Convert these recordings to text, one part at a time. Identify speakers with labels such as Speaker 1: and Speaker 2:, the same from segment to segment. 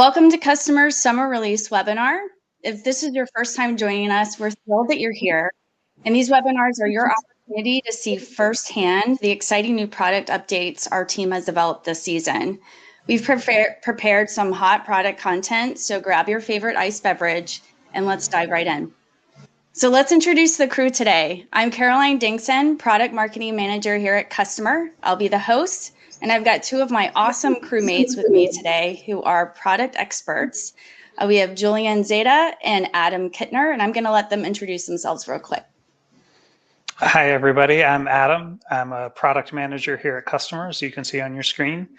Speaker 1: Welcome to Customer's Summer Release webinar. If this is your first time joining us, we're thrilled that you're here. And these webinars are your opportunity to see firsthand the exciting new product updates our team has developed this season. We've prepared some hot product content, so grab your favorite iced beverage and let's dive right in. So let's introduce the crew today. I'm Caroline Dingson, Product Marketing Manager here at Kustomer. I'll be the host. And I've got two of my awesome crewmates with me today who are product experts. We have Julian Zeta and Adam Kittner, and I'm going to let them introduce themselves real quick.
Speaker 2: Hi, everybody. I'm Adam. I'm a product manager here at Kustomer, as you can see on your screen.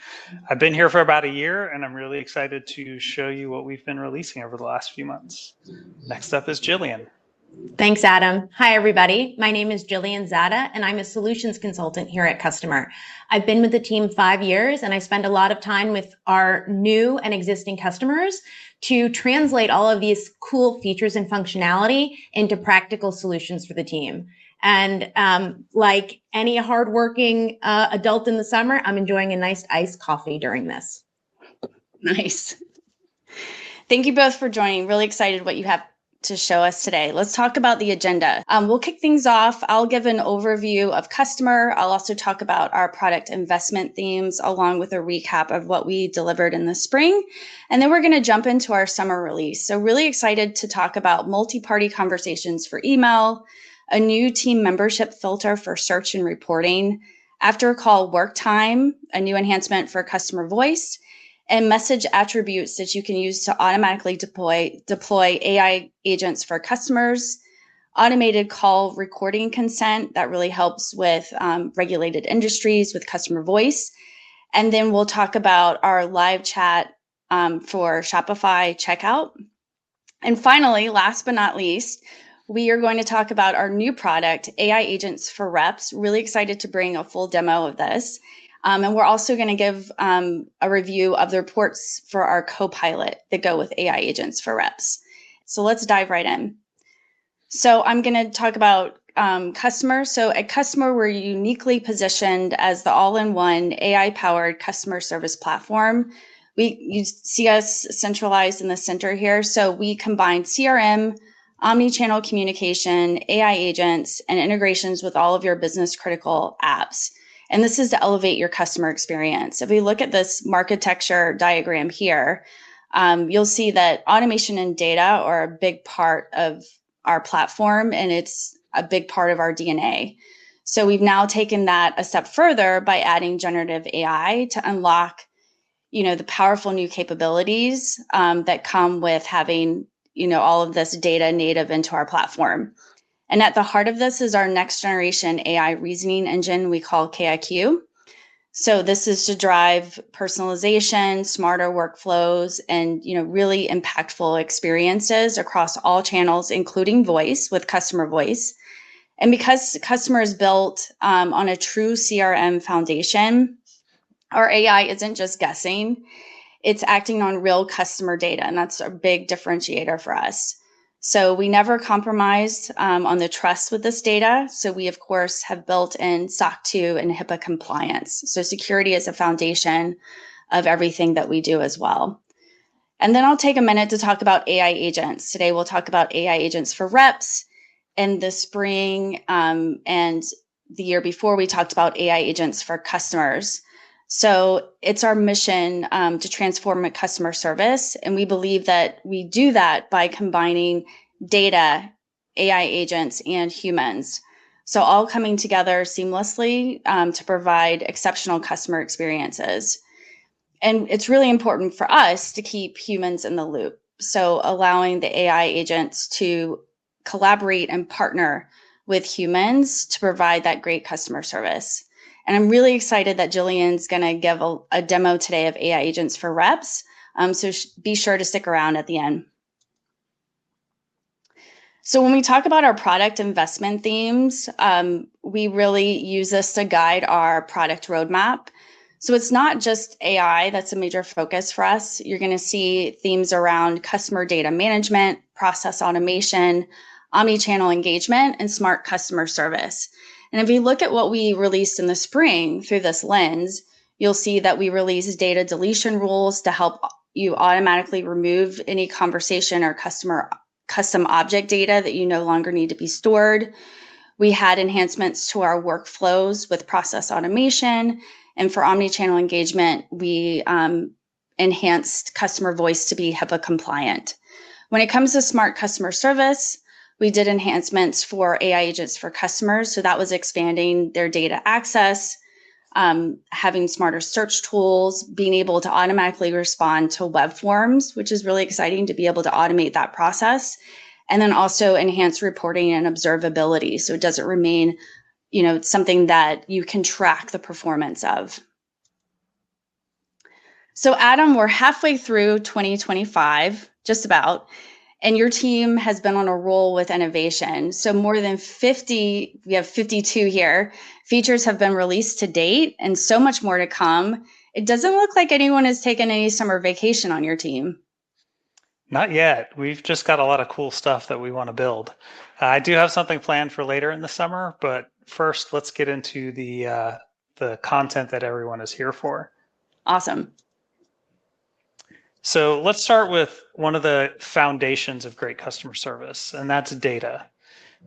Speaker 2: I've been here for about a year, and I'm really excited to show you what we've been releasing over the last few months. Next up is Jillian.
Speaker 3: Thanks, Adam. Hi, everybody. My name is Jillian Zada, and I'm a solutions consultant here at Kustomer. I've been with the team 5 years, and I spend a lot of time with our new and existing customers to translate all of these cool features and functionality into practical solutions for the team. And like any hardworking adult in the summer, I'm enjoying a nice iced coffee during this.
Speaker 1: Nice. Thank you both for joining. Really excited what you have to show us today. Let's talk about the agenda. We'll kick things off. I'll give an overview of Kustomer. I'll also talk about our product investment themes along with a recap of what we delivered in the spring. And then we're going to jump into our summer release. So really excited to talk about multi-party conversations for email, a new team membership filter for search and reporting, after call work time, a new enhancement for customer voice, and message attributes that you can use to automatically deploy AI agents for customers, automated call recording consent that really helps with regulated industries with customer voice. And then we'll talk about our live chat for Shopify checkout. And finally, last but not least, we are going to talk about our new product, AI Agents for Reps. Really excited to bring a full demo of this. And we're also going to give a review of the reports for our Copilot that go with AI Agents for Reps. So let's dive right in. So I'm going to talk about Kustomer. So at Kustomer, we're uniquely positioned as the all-in-one AI-powered customer service platform. You see us centralized in the center here. So we combine CRM, omni-channel communication, AI agents, and integrations with all of your business-critical apps. And this is to elevate your customer experience. If we look at this architecture diagram here, you'll see that automation and data are a big part of our platform, and it's a big part of our DNA. So we've now taken that a step further by adding generative AI to unlock, the powerful new capabilities that come with having, all of this data native into our platform. And at the heart of this is our next generation AI reasoning engine we call KIQ. So this is to drive personalization, smarter workflows, and really impactful experiences across all channels, including voice with customer voice. And because Kustomer is built on a true CRM foundation, our AI isn't just guessing, it's acting on real customer data, and that's a big differentiator for us. So we never compromise on the trust with this data. So we, of course, have built in SOC 2 and HIPAA compliance. So security is a foundation of everything that we do as well. And then I'll take a minute to talk about AI agents. Today, we'll talk about AI agents for reps. In the spring and the year before, we talked about AI agents for customers. So it's our mission to transform a customer service. And we believe that we do that by combining data, AI agents, and humans. So all coming together seamlessly to provide exceptional customer experiences. And it's really important for us to keep humans in the loop. So allowing the AI agents to collaborate and partner with humans to provide that great customer service. And I'm really excited that Jillian's going to give a demo today of AI agents for reps. So be sure to stick around at the end. So when we talk about our product investment themes, we really use this to guide our product roadmap. So it's not just AI that's a major focus for us. You're going to see themes around customer data management, process automation, omni-channel engagement, and smart customer service. And if you look at what we released in the spring through this lens, you'll see that we released data deletion rules to help you automatically remove any conversation or custom object data that you no longer need to be stored. We had enhancements to our workflows with process automation. And for omnichannel engagement, we enhanced customer voice to be HIPAA compliant. When it comes to smart customer service, we did enhancements for AI agents for customers. So that was expanding their data access, having smarter search tools, being able to automatically respond to web forms, which is really exciting to be able to automate that process. And then also enhance reporting and observability. So it doesn't remain, something that you can track the performance of. So Adam, we're halfway through 2025, just about, and your team has been on a roll with innovation. So more than 50, we have 52 here, features have been released to date and so much more to come. It doesn't look like anyone has taken any summer vacation on your team.
Speaker 2: Not yet. We've just got a lot of cool stuff that we want to build. I do have something planned for later in the summer, but first let's get into the content that everyone is here for.
Speaker 1: Awesome.
Speaker 2: So let's start with one of the foundations of great customer service, and that's data.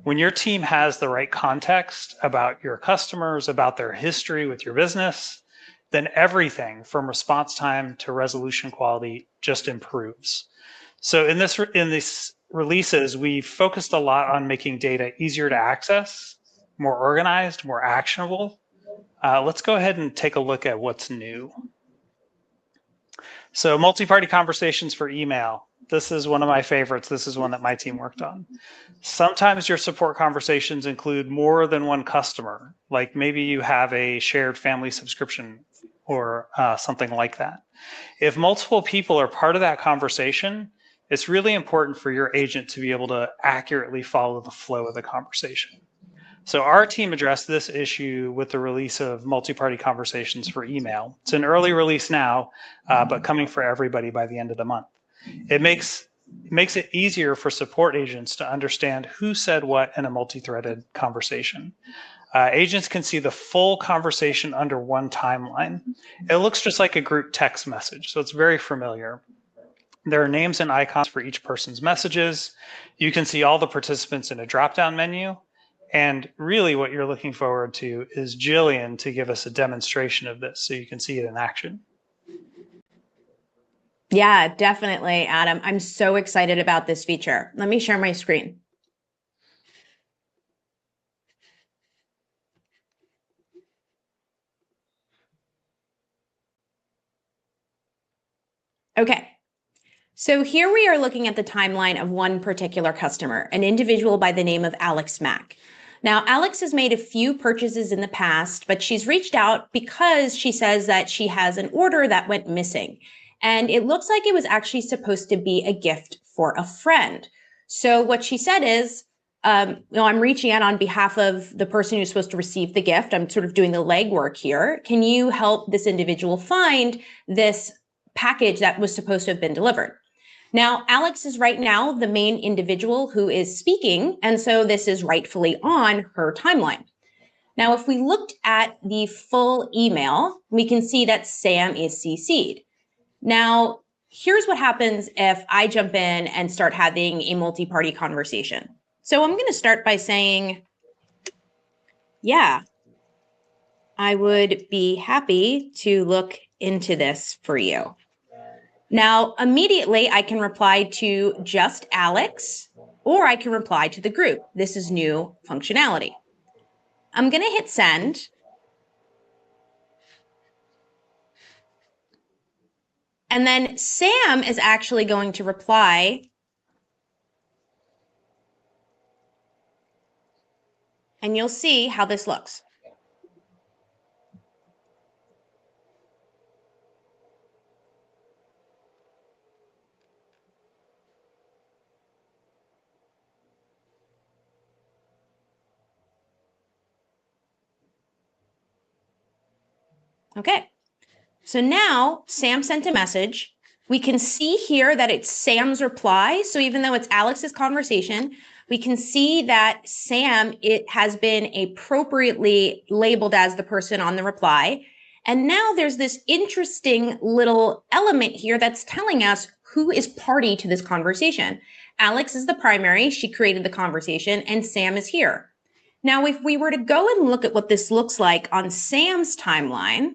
Speaker 2: When your team has the right context about your customers, about their history with your business, then everything from response time to resolution quality just improves. So in these releases, we focused a lot on making data easier to access, more organized, more actionable. Let's go ahead and take a look at what's new. So multi-party conversations for email. This is one of my favorites. This is one that my team worked on. Sometimes your support conversations include more than one customer, like maybe you have a shared family subscription or something like that. If multiple people are part of that conversation, it's really important for your agent to be able to accurately follow the flow of the conversation. So our team addressed this issue with the release of multi-party conversations for email. It's an early release now, but coming for everybody by the end of the month. It makes it easier for support agents to understand who said what in a multi-threaded conversation. Agents can see the full conversation under one timeline. It looks just like a group text message, so it's very familiar. There are names and icons for each person's messages. You can see all the participants in a drop-down menu. And really what you're looking forward to is Jillian to give us a demonstration of this so you can see it in action.
Speaker 3: Yeah, definitely, Adam. I'm so excited about this feature. Let me share my screen. Okay. So here we are looking at the timeline of one particular customer, an individual by the name of Alex Mack. Now, Alex has made a few purchases in the past, but she's reached out because she says that she has an order that went missing. And it looks like it was actually supposed to be a gift for a friend. So what she said is, I'm reaching out on behalf of the person who's supposed to receive the gift. I'm sort of doing the legwork here. Can you help this individual find this package that was supposed to have been delivered? Now, Alex is right now the main individual who is speaking, and so this is rightfully on her timeline. Now, if we looked at the full email, we can see that Sam is CC'd. Now, here's what happens if I jump in and start having a multi-party conversation. So I'm going to start by saying, yeah, I would be happy to look into this for you. Now, immediately I can reply to just Alex, or I can reply to the group. This is new functionality. I'm going to hit send. And then Sam is actually going to reply. And you'll see how this looks. Okay, so now Sam sent a message. We can see here that it's Sam's reply. So even though it's Alex's conversation, we can see that Sam, it has been appropriately labeled as the person on the reply. And now there's this interesting little element here that's telling us who is party to this conversation. Alex is the primary, she created the conversation, and Sam is here. Now, if we were to go and look at what this looks like on Sam's timeline,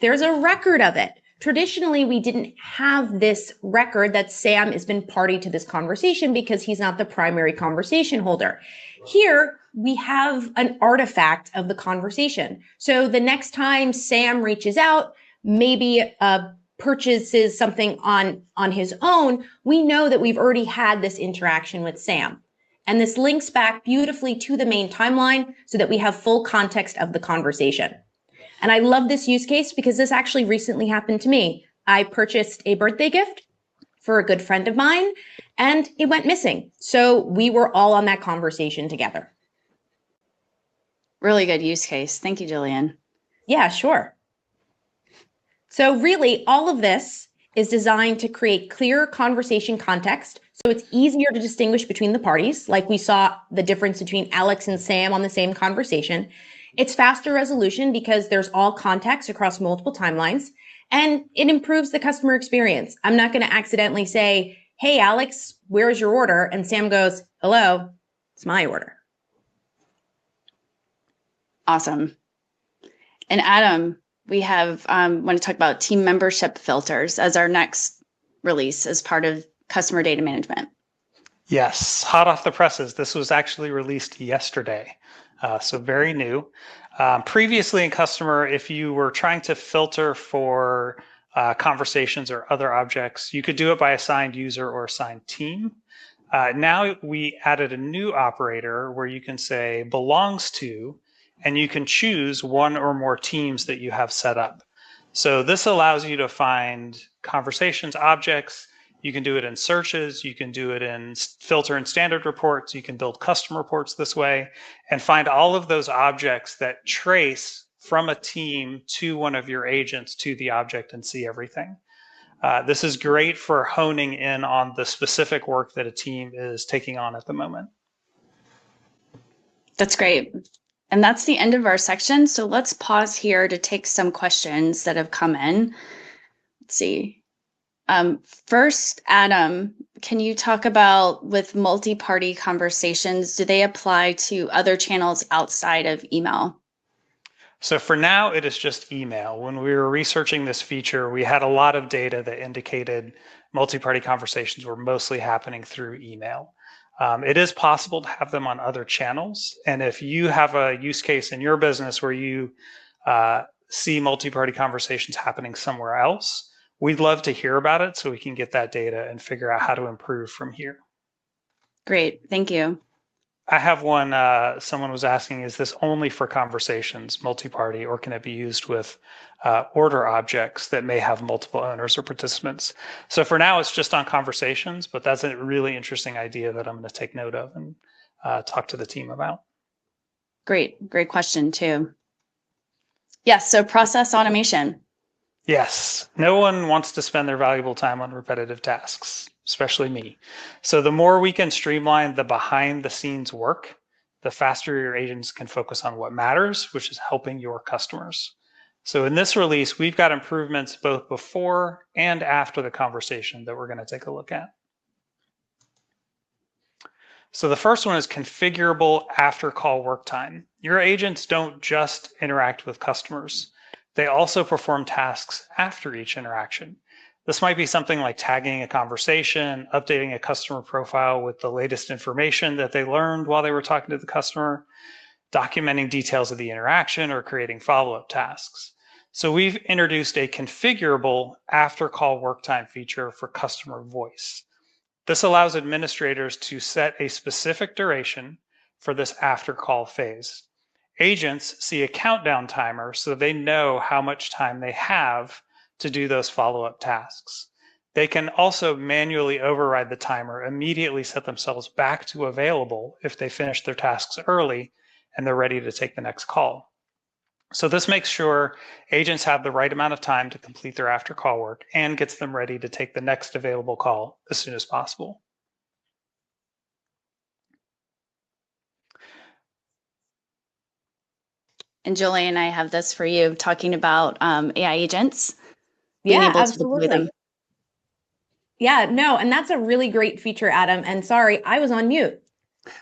Speaker 3: there's a record of it. Traditionally, we didn't have this record that Sam has been party to this conversation because he's not the primary conversation holder. Here, we have an artifact of the conversation. So the next time Sam reaches out, maybe purchases something on his own, we know that we've already had this interaction with Sam. And this links back beautifully to the main timeline so that we have full context of the conversation. And I love this use case because this actually recently happened to me. I purchased a birthday gift for a good friend of mine and it went missing. So we were all on that conversation together.
Speaker 1: Really good use case. Thank you, Jillian.
Speaker 3: Yeah, sure. So really all of this is designed to create clear conversation context. So it's easier to distinguish between the parties. Like we saw the difference between Alex and Sam on the same conversation. It's faster resolution because there's all context across multiple timelines, and it improves the customer experience. I'm not going to accidentally say, hey, Alex, where's your order? And Sam goes, hello, it's my order.
Speaker 1: Awesome. And Adam, we have want to talk about team membership filters as our next release as part of customer data management.
Speaker 2: Yes, hot off the presses. This was actually released yesterday, so very new. Previously in Customer, if you were trying to filter for conversations or other objects, you could do it by assigned user or assigned team. Now we added a new operator where you can say belongs to, and you can choose one or more teams that you have set up. So this allows you to find conversations, objects. You can do it in searches, you can do it in filter and standard reports, you can build custom reports this way, and find all of those objects that trace from a team to one of your agents to the object and see everything. This is great for honing in on the specific work that a team is taking on at the moment.
Speaker 1: That's great. And that's the end of our section. So let's pause here to take some questions that have come in. Let's see. First, Adam, can you talk about with multi-party conversations, do they apply to other channels outside of email?
Speaker 2: So for now, it is just email. When we were researching this feature, we had a lot of data that indicated multi-party conversations were mostly happening through email. It is possible to have them on other channels. And if you have a use case in your business where you see multi-party conversations happening somewhere else, we'd love to hear about it so we can get that data and figure out how to improve from here.
Speaker 1: Great, thank you.
Speaker 2: I have one, someone was asking, is this only for conversations, multi-party, or can it be used with order objects that may have multiple owners or participants? So for now, it's just on conversations, but that's a really interesting idea that I'm going to take note of and talk to the team about.
Speaker 1: Great question too. Yes, so process automation.
Speaker 2: Yes, no one wants to spend their valuable time on repetitive tasks, especially me. So the more we can streamline the behind the scenes work, the faster your agents can focus on what matters, which is helping your customers. So in this release, we've got improvements both before and after the conversation that we're going to take a look at. So the first one is configurable after call work time. Your agents don't just interact with customers. They also perform tasks after each interaction. This might be something like tagging a conversation, updating a customer profile with the latest information that they learned while they were talking to the customer, documenting details of the interaction, or creating follow-up tasks. So we've introduced a configurable after call work time feature for customer voice. This allows administrators to set a specific duration for this after call phase. Agents see a countdown timer so they know how much time they have to do those follow-up tasks. They can also manually override the timer, immediately set themselves back to available if they finish their tasks early and they're ready to take the next call. So this makes sure agents have the right amount of time to complete their after call work and gets them ready to take the next available call as soon as possible.
Speaker 1: And Julie and I have this for you, talking about AI agents, being
Speaker 3: Yeah,
Speaker 1: able to deploy them.
Speaker 3: absolutely. Yeah, no, and that's a really great feature, Adam. And sorry, I was on mute.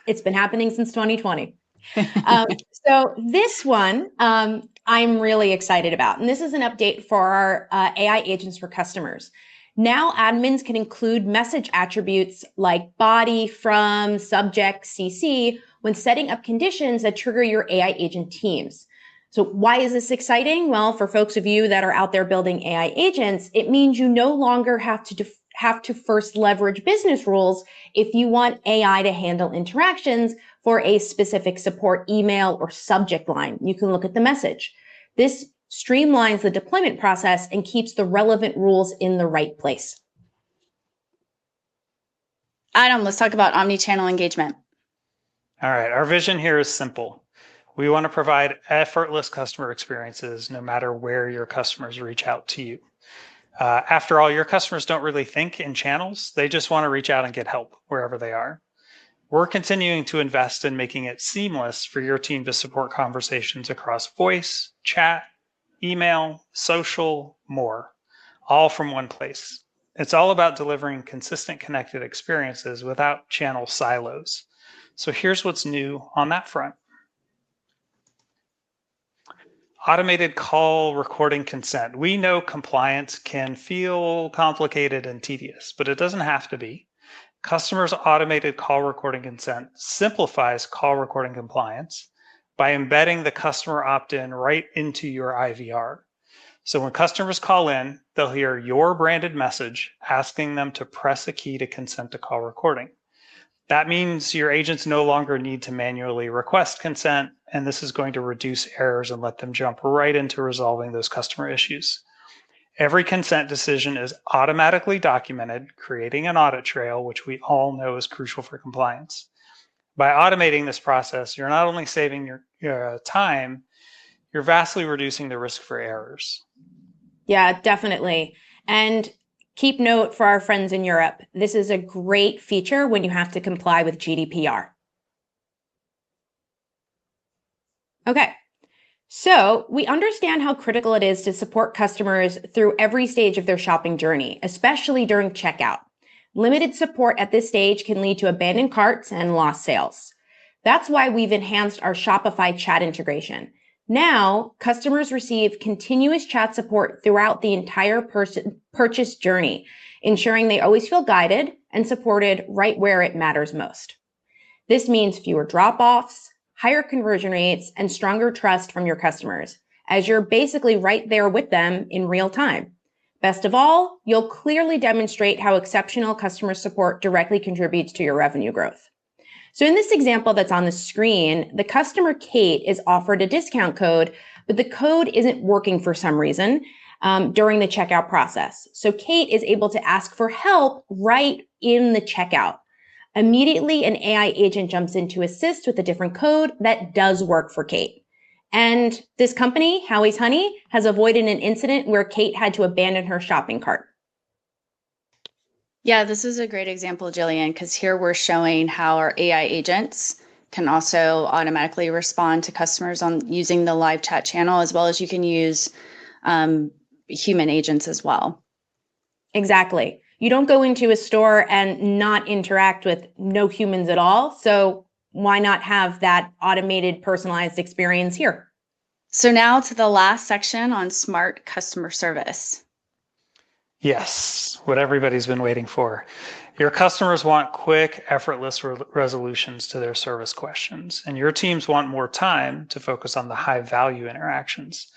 Speaker 3: It's been happening since 2020. So this one I'm really excited about. And this is an update for our AI agents for customers. Now admins can include message attributes like body, from, subject, CC when setting up conditions that trigger your AI agent teams. So why is this exciting? Well, for folks of you that are out there building AI agents, it means you no longer have to first leverage business rules if you want AI to handle interactions for a specific support email or subject line. You can look at the message. This streamlines the deployment process and keeps the relevant rules in the right place.
Speaker 1: Adam, let's talk about omni-channel engagement.
Speaker 2: All right, our vision here is simple. We want to provide effortless customer experiences no matter where your customers reach out to you. After all, your customers don't really think in channels. They just want to reach out and get help wherever they are. We're continuing to invest in making it seamless for your team to support conversations across voice, chat, email, social, more, all from one place. It's all about delivering consistent connected experiences without channel silos. So here's what's new on that front. Automated call recording consent. We know compliance can feel complicated and tedious, but it doesn't have to be. Customers' automated call recording consent simplifies call recording compliance by embedding the customer opt-in right into your IVR. So when customers call in, they'll hear your branded message asking them to press a key to consent to call recording. That means your agents no longer need to manually request consent, and this is going to reduce errors and let them jump right into resolving those customer issues. Every consent decision is automatically documented, creating an audit trail, which we all know is crucial for compliance. By automating this process, you're not only saving your time, you're vastly reducing the risk for errors.
Speaker 3: Yeah, definitely. And keep note for our friends in Europe, this is a great feature when you have to comply with GDPR. Okay. So we understand how critical it is to support customers through every stage of their shopping journey, especially during checkout. Limited support at this stage can lead to abandoned carts and lost sales. That's why we've enhanced our Shopify chat integration. Now, customers receive continuous chat support throughout the entire purchase journey, ensuring they always feel guided and supported right where it matters most. This means fewer drop-offs, higher conversion rates, and stronger trust from your customers, as you're basically right there with them in real time. Best of all, you'll clearly demonstrate how exceptional customer support directly contributes to your revenue growth. So in this example that's on the screen, the customer Kate is offered a discount code, but the code isn't working for some reason during the checkout process. So Kate is able to ask for help right in the checkout. Immediately, an AI agent jumps in to assist with a different code that does work for Kate. And this company, Howie's Honey, has avoided an incident where Kate had to abandon her shopping cart.
Speaker 1: Yeah, this is a great example, Jillian, because here we're showing how our AI agents can also automatically respond to customers on using the live chat channel, as well as you can use human agents as well.
Speaker 3: Exactly. You don't go into a store and not interact with no humans at all. So why not have that automated, personalized experience here?
Speaker 1: So now to the last section on smart customer service.
Speaker 2: Yes, what everybody's been waiting for. Your customers want quick, effortless resolutions to their service questions, and your teams want more time to focus on the high-value interactions.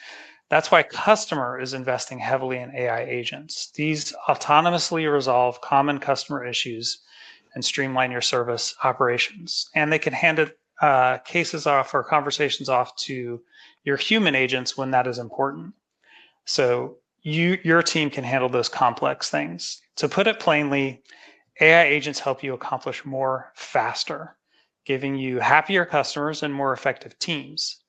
Speaker 2: That's why Kustomer is investing heavily in AI agents. These autonomously resolve common customer issues and streamline your service operations. And they can hand cases off or conversations off to your human agents when that is important. So your team can handle those complex things. To put it plainly, AI agents help you accomplish more faster, giving you happier customers and more effective teams.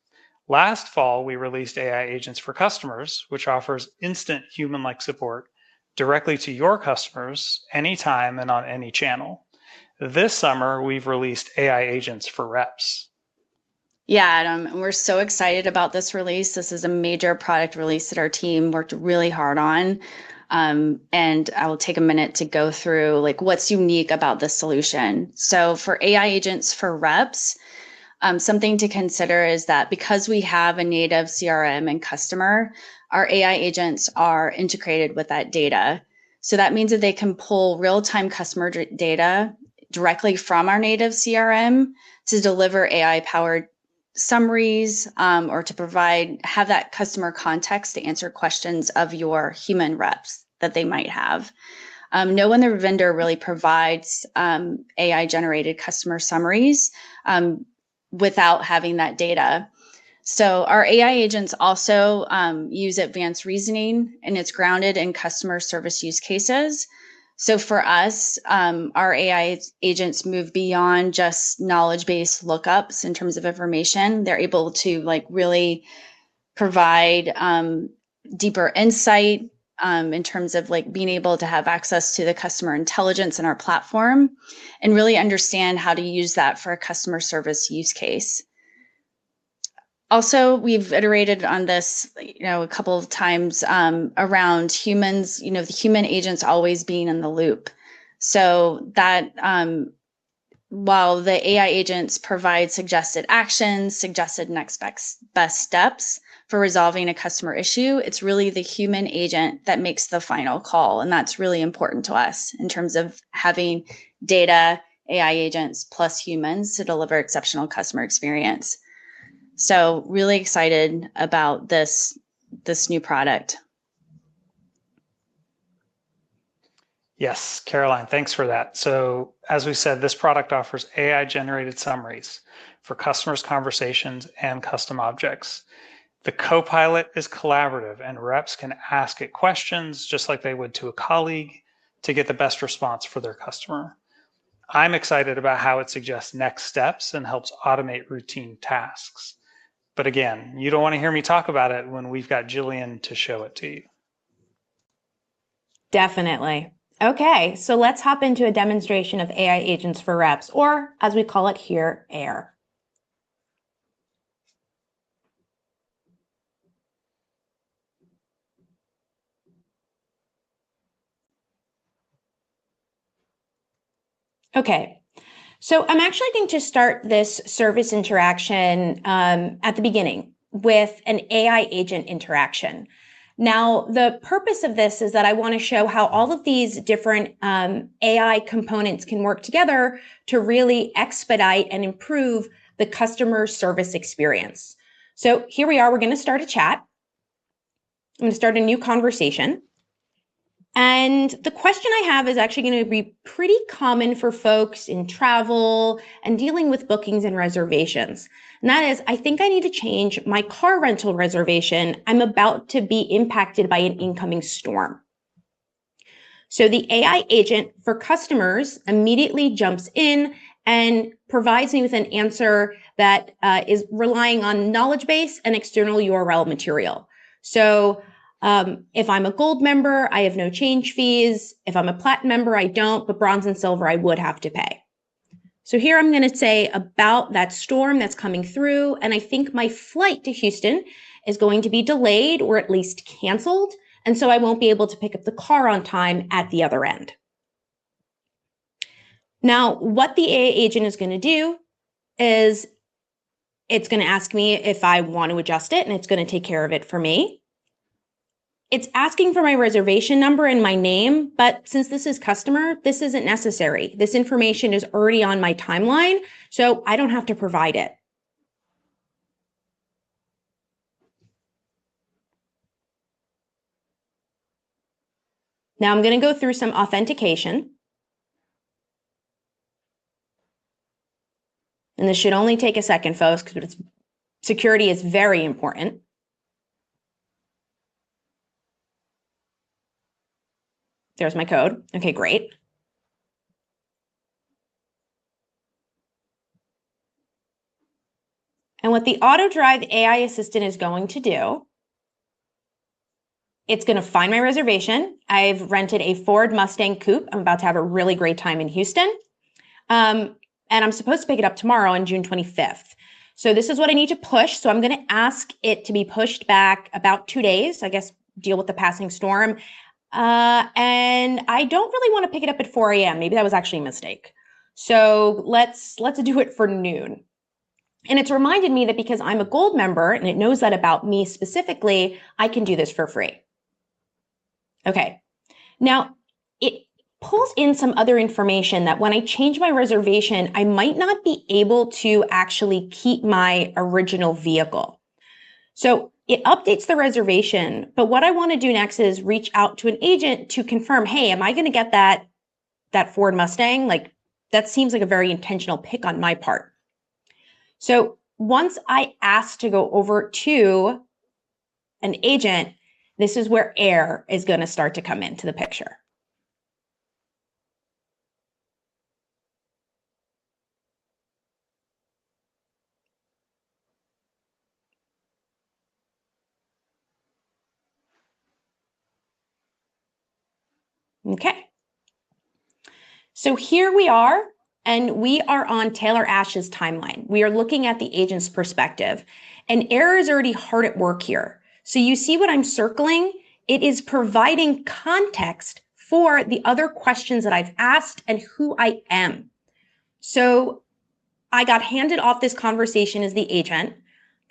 Speaker 2: Last fall, we released AI agents for customers, which offers instant human-like support directly to your customers anytime and on any channel. This summer, we've released AI agents for reps.
Speaker 1: Yeah, Adam, and we're so excited about this release. This is a major product release that our team worked really hard on. And I will take a minute to go through like what's unique about this solution. So for AI agents for reps, something to consider is that because we have a native CRM and customer, our AI agents are integrated with that data. So that means that they can pull real-time customer data directly from our native CRM to deliver AI-powered summaries, or to have that customer context to answer questions of your human reps that they might have. No other vendor really provides AI generated customer summaries without having that data. So our AI agents also use advanced reasoning, and it's grounded in customer service use cases. So for us, our AI agents move beyond just knowledge-based lookups in terms of information. They're able to like really provide deeper insight in terms of like being able to have access to the customer intelligence in our platform and really understand how to use that for a customer service use case. Also, we've iterated on this, a couple of times around humans, the human agents always being in the loop. So that while the AI agents provide suggested actions, suggested next best steps for resolving a customer issue, it's really the human agent that makes the final call. And that's really important to us in terms of having data, AI agents plus humans to deliver exceptional customer experience. So really excited about this new product.
Speaker 2: Yes, Caroline, thanks for that. So as we said, this product offers AI generated summaries for customers' conversations and custom objects. The Copilot is collaborative and reps can ask it questions just like they would to a colleague to get the best response for their customer. I'm excited about how it suggests next steps and helps automate routine tasks. But again, you don't want to hear me talk about it when we've got Jillian to show it to you.
Speaker 3: Definitely. Okay, so let's hop into a demonstration of AI agents for reps, or as we call it here, AIR. Okay, so I'm actually going to start this service interaction at the beginning with an AI agent interaction. Now, the purpose of this is that I want to show how all of these different AI components can work together to really expedite and improve the customer service experience. So here we are, we're going to start a chat. I'm going to start a new conversation. And the question I have is actually going to be pretty common for folks in travel and dealing with bookings and reservations. And that is, I think I need to change my car rental reservation. I'm about to be impacted by an incoming storm. So the AI agent for customers immediately jumps in and provides me with an answer that is relying on knowledge base and external URL material. So if I'm a gold member, I have no change fees. If I'm a platinum member, I don't, but bronze and silver, I would have to pay. So here I'm going to say about that storm that's coming through, and I think my flight to Houston is going to be delayed or at least canceled, and so I won't be able to pick up the car on time at the other end. Now, what the AI agent is going to do is it's going to ask me if I want to adjust it, and it's going to take care of it for me. It's asking for my reservation number and my name, but since this is customer, this isn't necessary. This information is already on my timeline, so I don't have to provide it. Now I'm going to go through some authentication. And this should only take a second, folks, because security is very important. There's my code. Okay, great. And what the AutoDrive AI assistant is going to do, it's going to find my reservation. I've rented a Ford Mustang Coupe. I'm about to have a really great time in Houston. And I'm supposed to pick it up tomorrow on June 25th. So this is what I need to push. So I'm going to ask it to be pushed back about 2 days, I guess, deal with the passing storm. And I don't really want to pick it up at 4 a.m. Maybe that was actually a mistake. So let's do it for noon. And it's reminded me that because I'm a gold member and it knows that about me specifically, I can do this for free. Okay. Now, it pulls in some other information that when I change my reservation, I might not be able to actually keep my original vehicle. So it updates the reservation, but what I want to do next is reach out to an agent to confirm, hey, am I going to get that Ford Mustang? Like, that seems like a very intentional pick on my part. So once I ask to go over to an agent, this is where air is going to start to come into the picture. Okay. So here we are, and we are on Taylor Ash's timeline. We are looking at the agent's perspective, and air is already hard at work here. So you see what I'm circling? It is providing context for the other questions that I've asked and who I am. So I got handed off this conversation as the agent.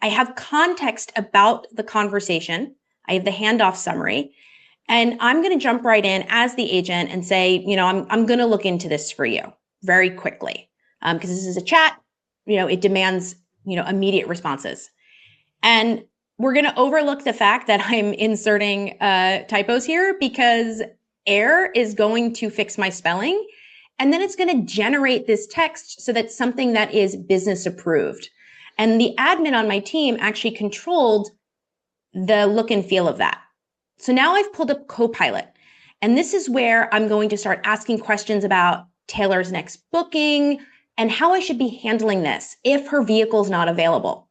Speaker 3: I have context about the conversation. I have the handoff summary. And I'm going to jump right in as the agent and say, I'm going to look into this for you very quickly because this is a chat. It demands, immediate responses. And we're going to overlook the fact that I'm inserting typos here because air is going to fix my spelling. And then it's going to generate this text so that's something that is business approved. And the admin on my team actually controlled the look and feel of that. So now I've pulled up Copilot, and this is where I'm going to start asking questions about Taylor's next booking and how I should be handling this if her vehicle is not available.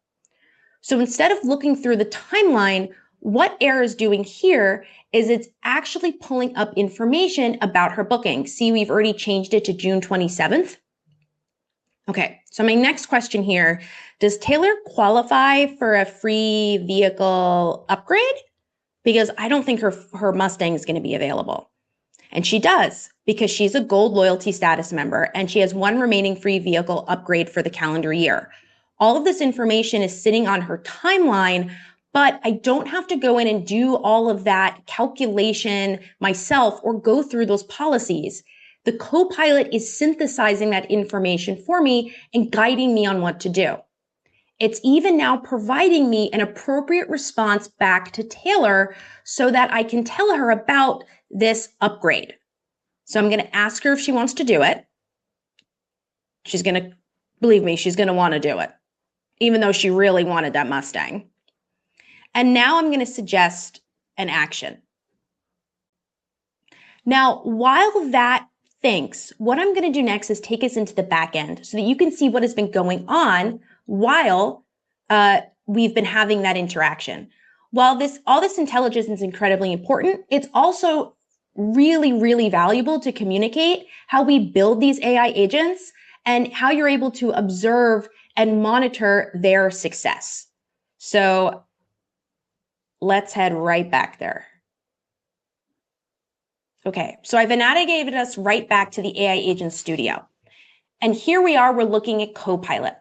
Speaker 3: So instead of looking through the timeline, what Air is doing here is it's actually pulling up information about her booking. See, we've already changed it to June 27th. Okay, so my next question here, does Taylor qualify for a free vehicle upgrade? Because I don't think her Mustang is going to be available. And she does, because she's a gold loyalty status member and she has one remaining free vehicle upgrade for the calendar year. All of this information is sitting on her timeline, but I don't have to go in and do all of that calculation myself or go through those policies. The Copilot is synthesizing that information for me and guiding me on what to do. It's even now providing me an appropriate response back to Taylor so that I can tell her about this upgrade. So I'm going to ask her if she wants to do it. She's going to, believe me, she's going to want to do it, even though she really wanted that Mustang. And now I'm going to suggest an action. Now, while that thinks, what I'm going to do next is take us into the back end so that you can see what has been going on while we've been having that interaction. While all this intelligence is incredibly important, it's also really, really valuable to communicate how we build these AI agents and how you're able to observe and monitor their success. So let's head right back there. Okay, so I've navigated us right back to the AI Agent Studio. And here we are, we're looking at Copilot.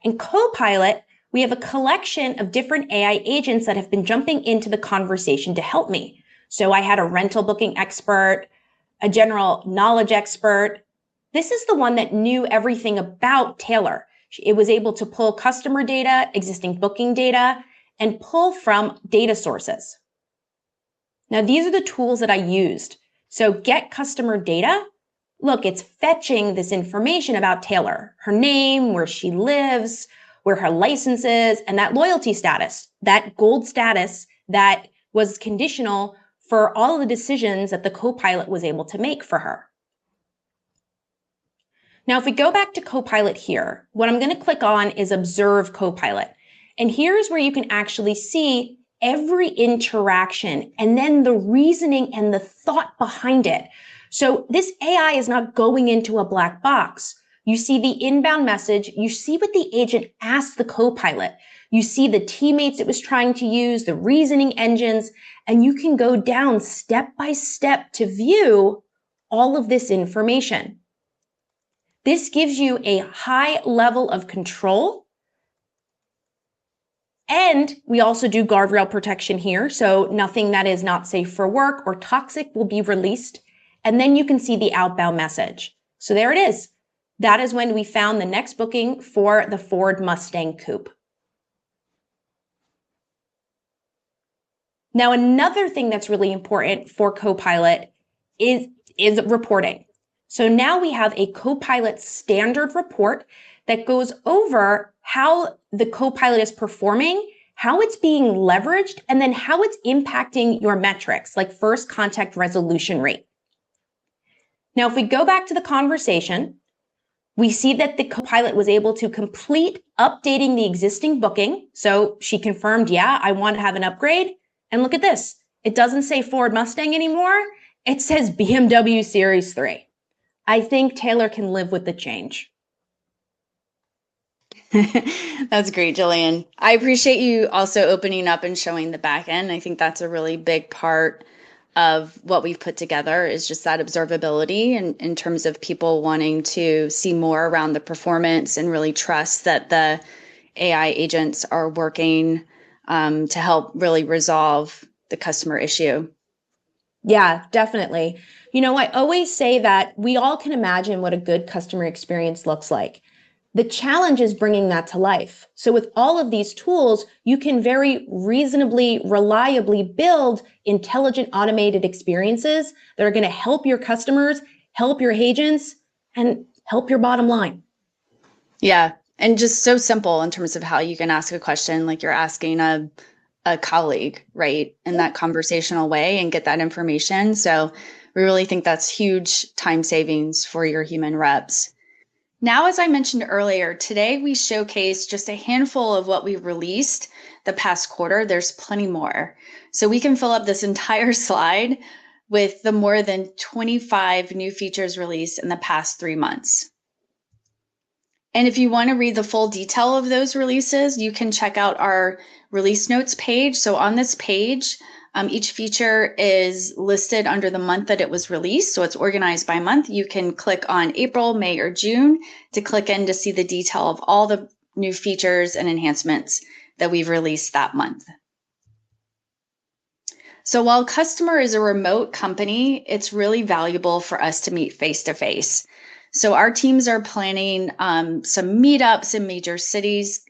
Speaker 3: In Copilot, we have a collection of different AI agents that have been jumping into the conversation to help me. So I had a rental booking expert, a general knowledge expert. This is the one that knew everything about Taylor. It was able to pull customer data, existing booking data, and pull from data sources. Now, these are the tools that I used. So get customer data. Look, it's fetching this information about Taylor, her name, where she lives, where her license is, and that loyalty status, that gold status that was conditional for all of the decisions that the Copilot was able to make for her. Now, if we go back to Copilot here, what I'm going to click on is Observe Copilot. And here's where you can actually see every interaction and then the reasoning and the thought behind it. So this AI is not going into a black box. You see the inbound message. You see what the agent asked the Copilot. You see the teammates it was trying to use, the reasoning engines, and you can go down step by step to view all of this information. This gives you a high level of control. And we also do guardrail protection here. So nothing that is not safe for work or toxic will be released. And then you can see the outbound message. So there it is. That is when we found the next booking for the Ford Mustang Coupe. Now, another thing that's really important for Copilot is reporting. So now we have a Copilot standard report that goes over how the Copilot is performing, how it's being leveraged, and then how it's impacting your metrics, like first contact resolution rate. Now, if we go back to the conversation, we see that the Copilot was able to complete updating the existing booking. So she confirmed, yeah, I want to have an upgrade. And look at this. It doesn't say Ford Mustang anymore. It says BMW Series 3. I think Taylor can live with the change.
Speaker 1: That's great, Jillian. I appreciate you also opening up and showing the back end. I think that's a really big part of what we've put together is just that observability and in terms of people wanting to see more around the performance and really trust that the AI agents are working to help really resolve the customer issue.
Speaker 3: Yeah, definitely. You know, I always say that we all can imagine what a good customer experience looks like. The challenge is bringing that to life. So with all of these tools, you can very reasonably, reliably build intelligent automated experiences that are going to help your customers, help your agents, and help your bottom line.
Speaker 1: Yeah. And just so simple in terms of how you can ask a question, like you're asking a colleague, right? In that conversational way and get that information. So we really think that's huge time savings for your human reps. Now, as I mentioned earlier, today we showcase just a handful of what we released the past quarter. There's plenty more. So we can fill up this entire slide with the more than 25 new features released in the past 3 months. And if you want to read the full detail of those releases, you can check out our release notes page. So on this page, each feature is listed under the month that it was released. So it's organized by month. You can click on April, May, or June to click in to see the detail of all the new features and enhancements that we've released that month. So while Kustomer is a remote company, it's really valuable for us to meet face-to-face. So our teams are planning some meetups in major cities.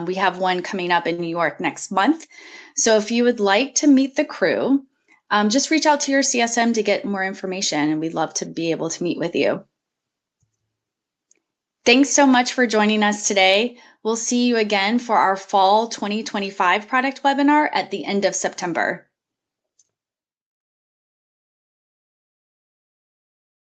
Speaker 1: We have one coming up in New York next month. So if you would like to meet the crew, just reach out to your CSM to get more information, and we'd love to be able to meet with you. Thanks so much for joining us today. We'll see you again for our fall 2025 product webinar at the end of September.